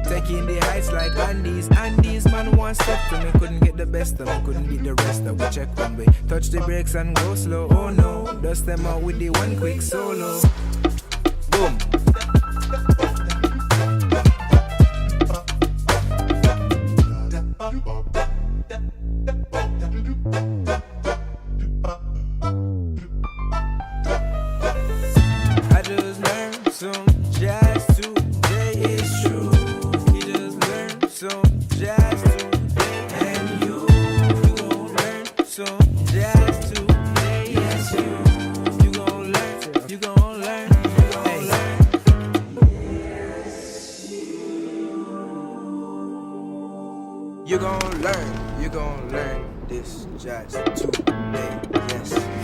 Taking the heights like Andes. Andes man one step to me, couldn't get the best of me, couldn't beat the rest of we check one way. Touch the brakes and go slow, oh no. Dust them out with the one quick solo. Boom. I just learned some jazz today, it's true. He just learned some jazz today. And you gon' learn some jazz today. Yes, you gon' learn, you gon' learn, you gon' learn. You gon' learn this jazz today, yes.